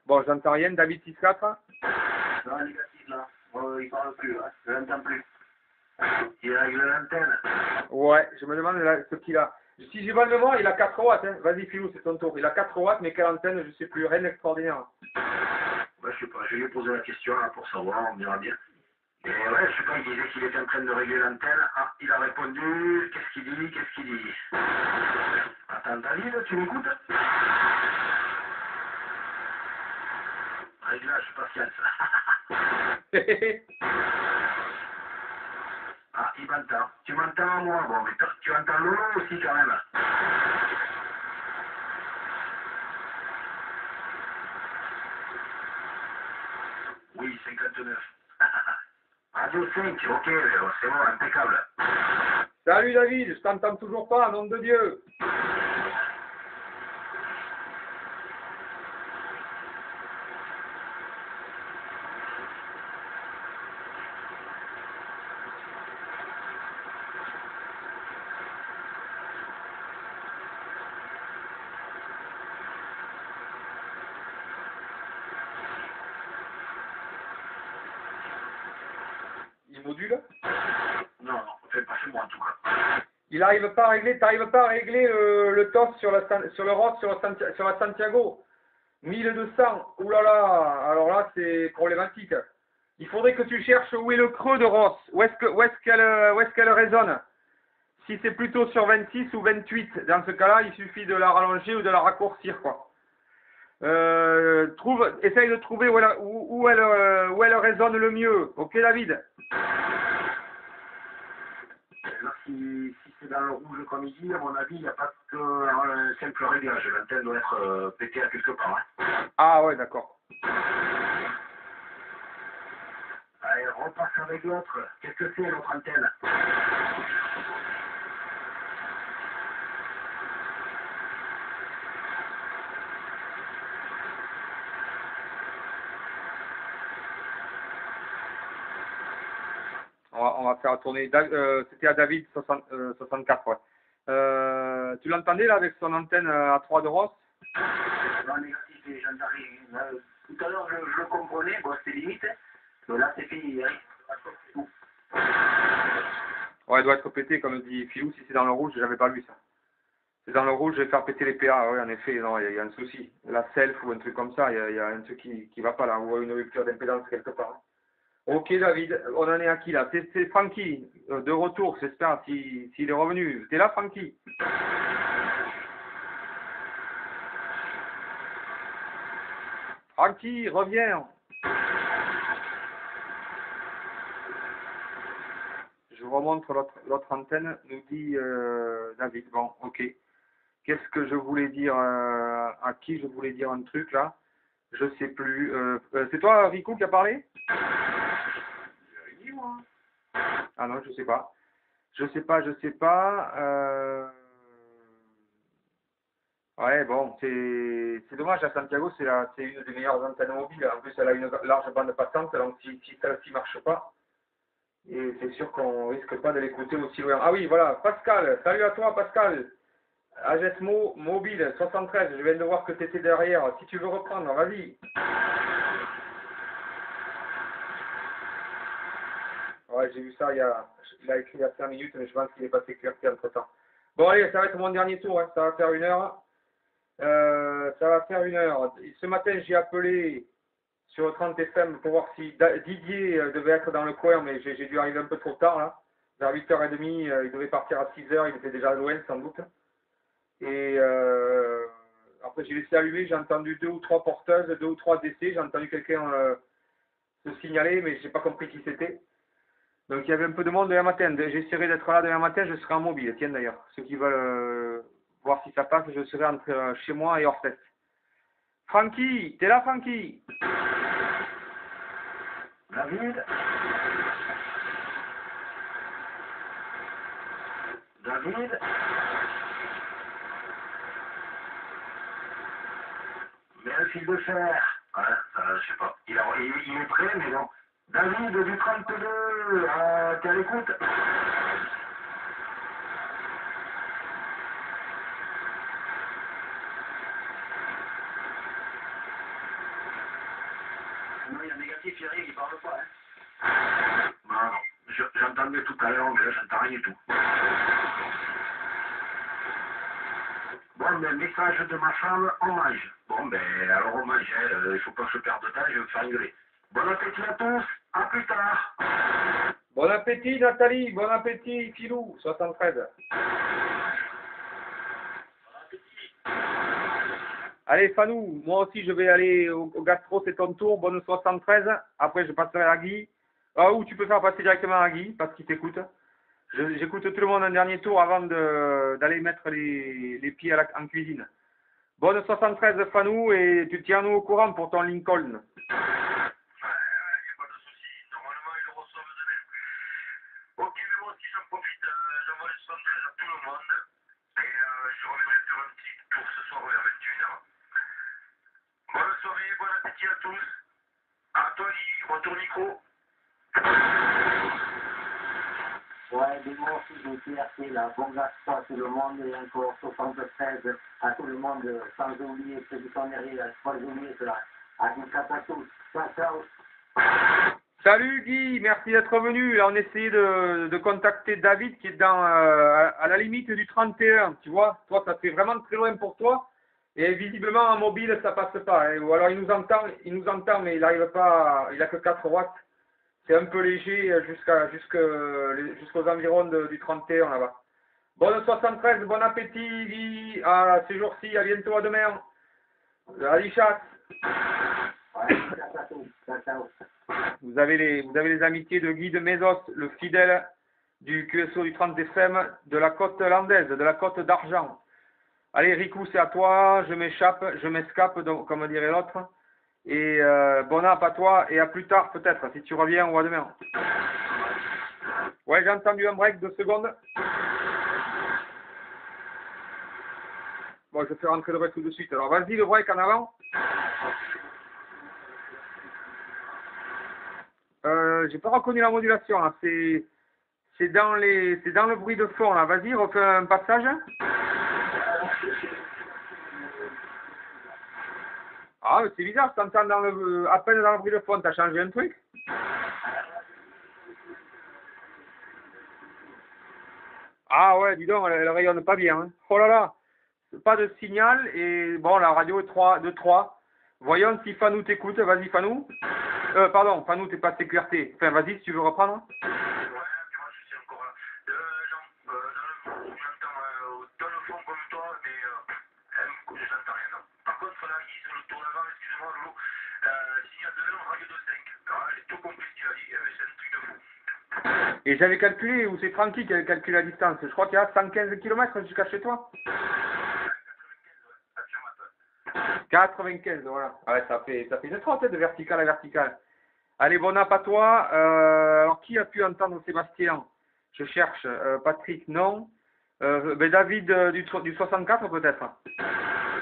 Bon, j'entends rien. David 6-4. Non, négatif là. Il parle plus, hein. Je l'entends plus. Il règle l'antenne. Ouais, je me demande là, ce qu'il a. Si j'ai pas le moment, il a 4 watts. Hein. Vas-y, Philou, c'est ton tour. Il a 4 watts, mais quelle antenne, je sais plus. Rien d'extraordinaire. Ouais, je sais pas. Je lui ai posé la question là pour savoir, on verra bien. Et ouais, je sais pas, il disait qu'il était en train de régler l'antenne. Ah, il a répondu. Qu'est-ce qu'il dit? Qu'est-ce qu'il dit? Attends, David, tu m'écoutes? Réglage, patience. Ah, il m'entend. Tu m'entends moi? Bon, mais tu entends Lolo aussi quand même. Oui, 59. Radio 5, ok, c'est bon, impeccable. Salut David, je t'entends toujours pas, nom de Dieu. Il module? Non, non, enfin, pas chez moi en tout cas. Il arrive pas à régler, t'arrives pas à régler le TOS sur le ROS sur la Santiago 1200, oulala, alors là c'est problématique. Il faudrait que tu cherches où est le creux de Ross, où est-ce qu'elle résonne. Si c'est plutôt sur 26 ou 28, dans ce cas-là, il suffit de la rallonger ou de la raccourcir, quoi. Essaye de trouver où elle résonne le mieux. Ok, David? Là, si c'est dans le rouge comme il dit, à mon avis, il n'y a pas qu'un simple réglage. L'antenne doit être pétée à quelque part. Hein. Ah ouais, d'accord. Allez, repasse avec l'autre. Qu'est-ce que c'est l'autre antenne? On va faire tourner. C'était à David 64, ouais. Tu l'entendais là avec son antenne à 3 de Ross? Non, négatif, j'entends rien. Tout à l'heure, je le comprenais, bon, c'était limite. Mais là, c'est fini. Hein. Ouais, elle doit être pétée, comme dit Philou. Si c'est dans le rouge, j'avais pas lu ça. C'est dans le rouge, je vais faire péter les PA. Ouais, en effet, non, il y a un souci. La self ou un truc comme ça, il y a un truc qui va pas là. On voit une rupture d'impédance quelque part. Ok, David, on en est à qui là? C'est Francky, de retour, j'espère, s'il est revenu. T'es là, Francky? Francky, reviens. Je vous remontre l'autre antenne, nous dit David. Bon, ok. Qu'est-ce que je voulais dire à qui je voulais dire un truc là? Je sais plus. C'est toi, Rico, qui a parlé? Dis moi. Ah non, je sais pas. Je sais pas. Ouais, bon, c'est dommage, à Santiago, c'est une des meilleures antennes mobiles. En plus, elle a une large bande passante, donc si celle-ci marche pas, et c'est sûr qu'on risque pas de l'écouter aussi loin. Ah oui, voilà, Pascal, salut à toi, Pascal. Agesmo Mobile 73, je viens de voir que tu étais derrière. Si tu veux reprendre, vas-y. Ouais, j'ai vu ça, il a écrit il y a 5 minutes, mais je pense qu'il est passé éclairci entre temps. Bon, allez, ça va être mon dernier tour, hein. Ça va faire 1 heure. Ce matin, j'ai appelé sur le 30 FM pour voir si Didier devait être dans le coin, mais j'ai dû arriver un peu trop tard, là. Vers 8h30, il devait partir à 6h, il était déjà loin, sans doute. Et après, j'ai laissé allumer, j'ai entendu 2 ou 3 porteuses, 2 ou 3 décès, j'ai entendu quelqu'un se signaler, mais j'ai pas compris qui c'était. Donc il y avait un peu de monde demain matin. J'essaierai d'être là demain matin, je serai en mobile. Tiens d'ailleurs, ceux qui veulent voir si ça passe, je serai entre chez moi et Orthez. Francky, t'es là, Francky? David? David? Mais un fil de fer. Ouais, je sais pas. Il est prêt, mais bon. David du 32, t'es à l'écoute? Thierry, il parle pas, hein. Non, j'entendais tout à l'heure, mais là, j'entends rien du tout. Bon, ben, message de ma femme, on mange. Bon, ben, alors on mange, hein, il faut pas se perdre de temps, je vais me faire engueuler. Bon appétit à tous, à plus tard. Bon appétit Nathalie, bon appétit Philou, 73. Allez Fanou, moi aussi je vais aller au gastro, c'est ton tour, bonne 73. Après je passerai à Guy. Ah, ou tu peux faire passer directement à Guy, parce qu'il t'écoute. J'écoute tout le monde un dernier tour avant d'aller mettre les pieds en cuisine. Bonne 73 Fanou, et tu tiens-nous au courant pour ton Lincoln. Ok, mais moi aussi j'en profite, j'envoie le 73 à tout le monde et je reviendrai faire un petit tour ce soir vers 21h. Bonne soirée, bon appétit à tous. À toi Guy, retour micro. Ouais, des mots de fierté là, bon gastro à tout le monde et encore 73 à tout le monde, sans oublier ceux qui sont derrière, pas oublier cela. À tous, ciao, ciao. Salut Guy, merci d'être venu. Là, on essayait de contacter David qui est à la limite du 31. Tu vois, toi, ça fait vraiment très loin pour toi. Et visiblement, en mobile, ça passe pas. Hein. Ou alors, il nous entend, mais il n'arrive pas. Il a que 4 watts. C'est un peu léger jusqu'aux environs du 31 là-bas. Bonne 73, bon appétit Guy. À ces jours-ci, à bientôt, à demain. Allez, chat. Vous avez les amitiés de Guy de Mésos, le fidèle du QSO du 30 décembre de la côte landaise, de la côte d'Argent. Allez, Rico, c'est à toi, je m'escape, comme dirait l'autre. Et bon app à toi, et à plus tard peut-être, si tu reviens ou à demain. Ouais, j'ai entendu un break, 2 secondes. Bon, je fais rentrer le break tout de suite. Alors, vas-y, le break en avant. J'ai pas reconnu la modulation, là. C'est dans le bruit de fond, là. Vas-y, refais un passage. Ah, c'est bizarre, tu t'entends à peine dans le bruit de fond, t'as changé un truc? Ah ouais, dis donc, elle rayonne pas bien. Hein. Oh là là, pas de signal, et bon, la radio est de 3. Voyons si Fanou t'écoute, vas-y Fanou. Pardon, Fanou, t'es pas CQRT. Enfin, vas-y si tu veux reprendre. Ouais, puis moi je suis encore là. J'entends dans le fond comme toi, mais je n'entends rien. Non. Par contre, là, Guy, sur le tour d'avant, excuse-moi, Lolo, signal de 1, radio de 5. Alors, j'ai tout compris ce qu'il a dit, c'est un truc de fou. Et j'avais calculé, ou c'est Francky qui avait calculé la distance. Je crois qu'il y a 115 km jusqu'à chez toi. 95, voilà. Ouais, ça fait une trentaine de vertical à vertical. Allez, bon app à toi. Alors, qui a pu entendre Sébastien? Je cherche. Patrick, non. Ben David du 64 peut-être.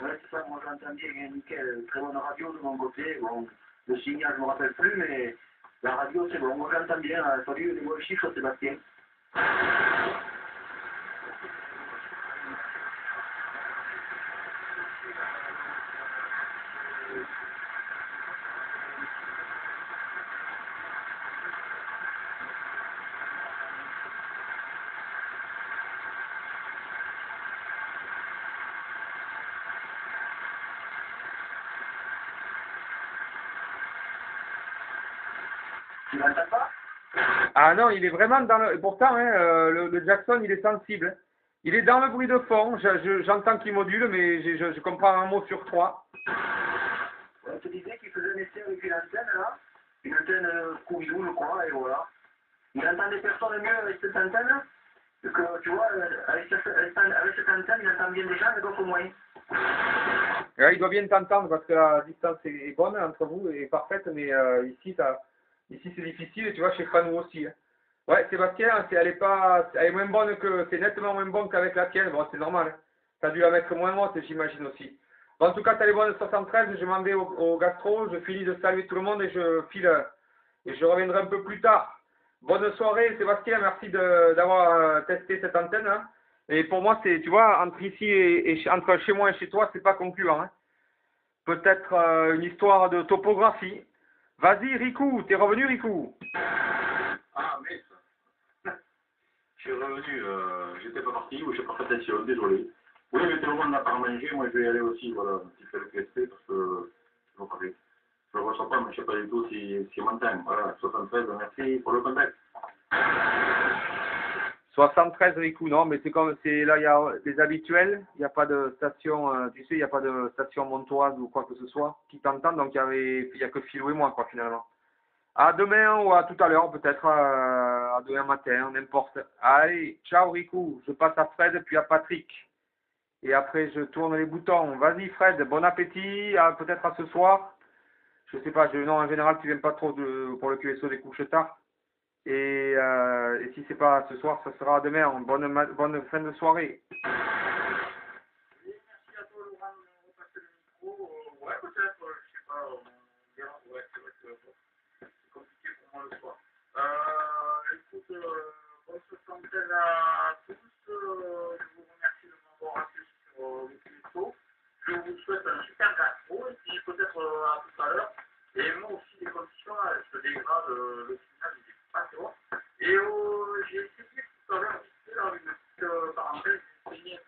Ouais, c'est ça, moi j'entends bien, nickel, très bonne radio de mon côté. Bon, le signal, je ne me rappelle plus, mais la radio, c'est bon, moi j'entends bien. Salut, les bons chiffres, Sébastien. Tu m'entends pas? Ah non, il est vraiment dans le... Pourtant, hein, le Jackson, il est sensible. Il est dans le bruit de fond. J'entends qu'il module, mais je comprends un mot sur 3. On te disait qu'il faisait un essai avec une antenne, là. Une antenne Scooby-Doo, je crois, et voilà. Il entend des personnes mieux avec cette antenne, que tu vois, avec cette antenne, il entend bien des gens, mais d'autres moins. Ouais, il doit bien t'entendre parce que la distance est bonne entre vous, est parfaite, mais ici c'est difficile, et tu vois, chez Fanou aussi. Hein. Ouais, Sébastien, elle est moins bonne c'est nettement moins bon qu'avec la tienne, bon, c'est normal. Hein. T'as dû la mettre moins haute, j'imagine aussi. Bon, en tout cas, t'as les bonnes 73, je m'en vais au gastro, je finis de saluer tout le monde et je file, et je reviendrai un peu plus tard. Bonne soirée, Sébastien, merci d'avoir testé cette antenne. Hein. Et pour moi, tu vois, entre ici entre chez moi et chez toi, c'est pas concluant. Hein. Peut-être une histoire de topographie. Vas-y, Riku, t'es revenu, Riku? Ah, mais je suis revenu, j'étais pas parti ou j'ai pas fait attention, désolé. Oui, mais tout le monde n'a pas à manger, moi je vais y aller aussi, voilà, un petit peu le PSP parce que je ne je le ressens pas, mais je ne sais pas du tout si m'entend. Voilà, 73, merci pour le contact. 73 Riku, non, mais c'est comme, c'est là, il y a des habituels, il n'y a pas de station, tu sais, il n'y a pas de station montoise ou quoi que ce soit qui t'entendent, donc il y a que Philou et moi, quoi, finalement. À demain ou à tout à l'heure, peut-être à demain matin, n'importe. Allez, ciao Riku, je passe à Fred puis à Patrick. Et après, je tourne les boutons. Vas-y Fred, bon appétit, peut-être à ce soir. Je sais pas, non, en général, tu viens pas trop pour le QSO des couches tard. Et si c'est pas ce soir, ça sera demain. Bonne fin de soirée. Oui, merci à toi Laurent de me repasser le micro. Ouais, peut-être, je sais pas, on verra. Ouais, c'est vrai que c'est compliqué pour moi le soir. Écoute, bonne 73 à tous. Je vous remercie de m'avoir appelé sur le QSO. Je vous souhaite un super gastro et puis peut-être à tout à l'heure. Et moi aussi, les conditions, là, elles se dégradent, le signal, il est pas très bon. Et j'ai essayé tout à l'heure, dans une petite parenthèse, j'ai essayé,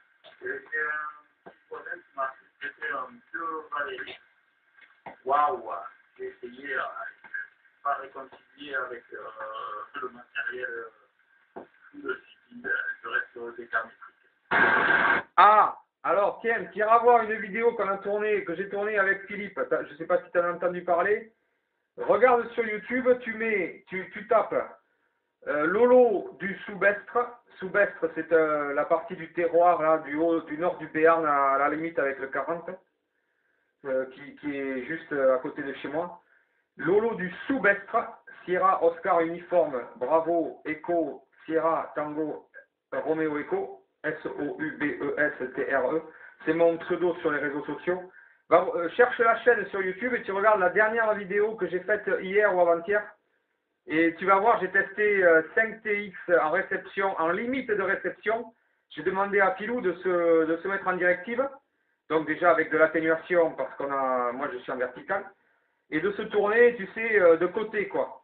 j'ai un petit voisin qui m'a dit que c'était un vieux Valérie. Waouh, j'ai essayé, je ne suis pas réconcilié avec le matériel de City, je reste décamétrique. Ah, alors tiens, tu iras voir une vidéo que j'ai tournée avec Philippe. Je sais pas si tu en as entendu parler. Regarde sur YouTube, tu tapes Lolo du Soubestre. Soubestre, c'est la partie du terroir là, du nord du Béarn à la limite avec le 40, qui est juste à côté de chez moi. Lolo du Soubestre, Sierra Oscar Uniforme, Bravo Echo Sierra Tango Romeo Echo, Soubestre. C'est mon pseudo sur les réseaux sociaux. Cherche la chaîne sur YouTube et tu regardes la dernière vidéo que j'ai faite hier ou avant-hier. Et tu vas voir, j'ai testé 5TX en réception, en limite de réception. J'ai demandé à Pilou de se mettre en directive. Donc déjà avec de l'atténuation parce moi je suis en vertical. Et de se tourner, tu sais, de côté quoi.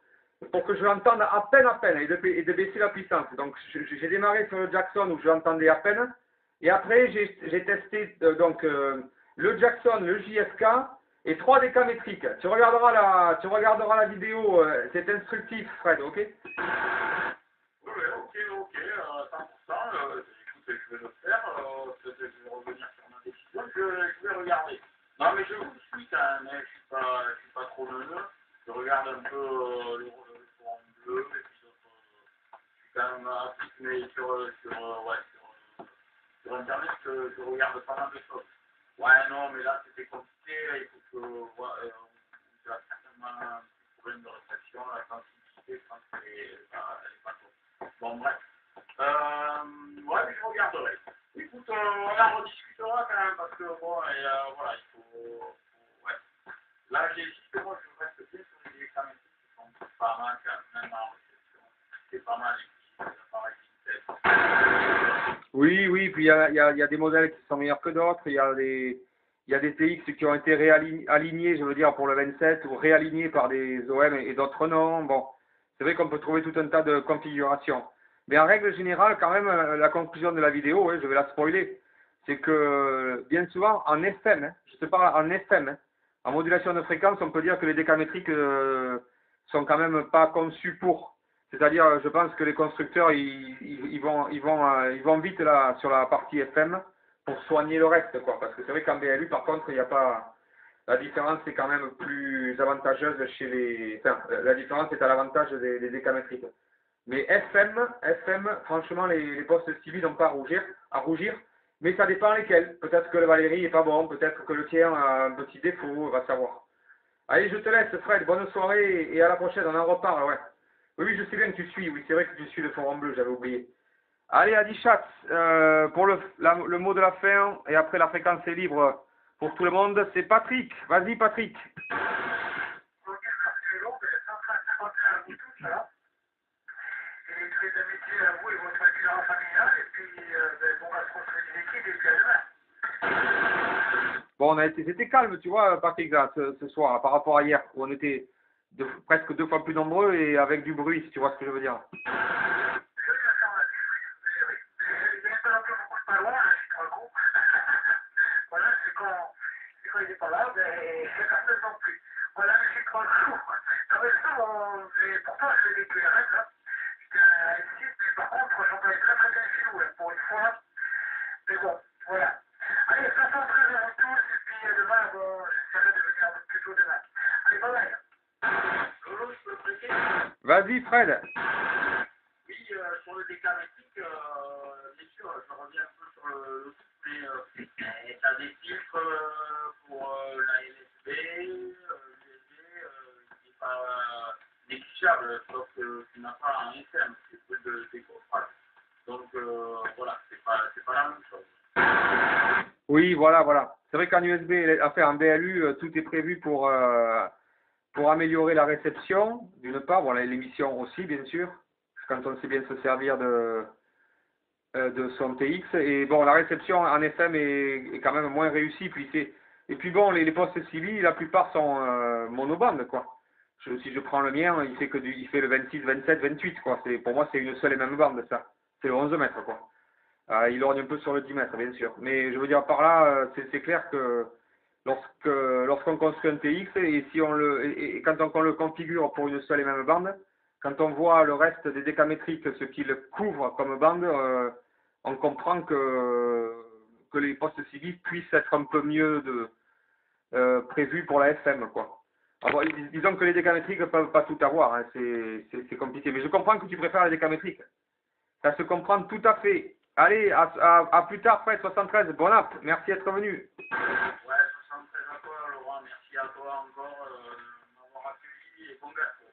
Pour que je l'entende à peine et de baisser la puissance. Donc j'ai démarré sur le Jackson où je l'entendais à peine. Et après j'ai testé le Jackson, le JSK et 3 décamétriques. Tu regarderas la vidéo, c'est instructif Fred, ok? Oui, ok, 100%, écoute, je vais le faire, je vais revenir sur ma décision, je vais regarder. Non, mais je vous suis quand même, je suis pas trop neuneux, je regarde un peu le forum bleu, et puis je suis quand même actif, mais sur Internet, je regarde pas mal de choses. Ouais, non, mais là, c'était compliqué, il faut que, il y a certainement un petit problème de réflexion, la sensibilité, je pense qu'elle est pas top. Bon, bref. Ouais, mais je regarderai. Écoute, on en rediscutera quand même, parce que bon, voilà, il faut. Ouais. Là, j'ai dit que moi, je reste bien sur les examens qui sont pas mal quand même en réception. C'est pas mal, les appareils qui Oui, puis il y a des modèles qui sont meilleurs que d'autres. Il y a des TX qui ont été alignés, je veux dire, pour le 27, ou réalignés par des OM et d'autres non. Bon, c'est vrai qu'on peut trouver tout un tas de configurations. Mais en règle générale, quand même, la conclusion de la vidéo, je vais la spoiler, c'est que bien souvent, en FM, je te parle en FM, en modulation de fréquence, on peut dire que les décamétriques sont quand même pas conçus pour. C'est-à-dire, je pense que les constructeurs, ils vont vite là sur la partie FM pour soigner le reste, quoi. Parce que c'est vrai qu'en BLU, par contre, il n'y a pas. La différence est quand même plus avantageuse chez les. Enfin, la différence est à l'avantage des décamétriques. Mais FM, franchement, les postes civiles n'ont pas à rougir. Mais ça dépend lesquels. Peut-être que le Valérie est pas bon, peut-être que le tien a un petit défaut, on va savoir. Allez, je te laisse, Fred. Bonne soirée et à la prochaine. On en reparle, ouais. Oui, je sais bien que tu suis. Oui, c'est vrai que tu suis le forum bleu, j'avais oublié. Allez, Adichat, pour le mot de la fin, et après la fréquence est libre pour tout le monde, c'est Patrick. Vas-y, Patrick. Ok, merci Lolo, 151 à vous tous, là. Et très d'amitié à vous et votre équilibre familial, et puis bon, on va se retrouver une équipe, et puis à demain. Bon, c'était calme, tu vois, Patrick, là, ce soir, par rapport à hier, où on était presque 2 fois plus nombreux et avec du bruit, si tu vois ce que je veux dire. Quand il n'est pas là, ben, c'est personne non plus. Voilà, je suis trop fou. Non, mais ça, pourtant, je fais des QRS, là. J'étais à M6, mais par contre, j'entendais très bien filou, là, pour une fois. Mais bon, voilà. Allez, 73 à tous, et puis demain, bon, j'essaierai de venir un peu plus tôt demain. Allez, bye bye. Lolo, je peux prêter? Vas-y, Fred. Oui, sur le déclamatique, bien sûr, je reviens un peu sur le truc, mais tu as des filtres pour la LSB, l'USB, qui n'est pas négligeable, sauf que tu n'as pas un FM, c'est que de décoffrage. Donc voilà, c'est pas la même chose. Oui, voilà. C'est vrai qu'en USB, enfin en BLU, tout est prévu pour améliorer la réception, d'une part, voilà, l'émission aussi, bien sûr, quand on sait bien se servir de son TX. Et bon, la réception en FM est quand même moins réussie. Et puis bon, les postes CB, la plupart sont monobandes, quoi. Si je prends le mien, il fait le 26, 27, 28, quoi. Pour moi, c'est une seule et même bande, ça. C'est le 11 mètres, quoi. Il lorgne un peu sur le 10 mètres, bien sûr. Mais je veux dire, par là, c'est clair que lorsqu'on construit un TX et quand on le configure pour une seule et même bande, quand on voit le reste des décamétriques, ce qu'il couvre comme bande, on comprend que les postes civiques puissent être un peu mieux prévus pour la FM, quoi. Alors, disons que les décamétriques ne peuvent pas tout avoir, hein, c'est compliqué. Mais je comprends que tu préfères les décamétriques. Ça se comprend tout à fait. Allez, à plus tard, Fred, 73. Bon app, merci d'être venu. Ouais, 73 à toi, Laurent, merci à toi encore de m'avoir accueilli et bon gâteau.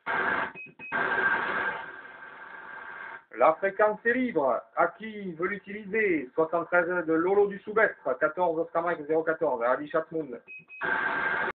La fréquence est libre. À qui veut l'utiliser? 73 de Lolo du Soubestre, 14 Oscar Mike 014, Ali Chatmoun.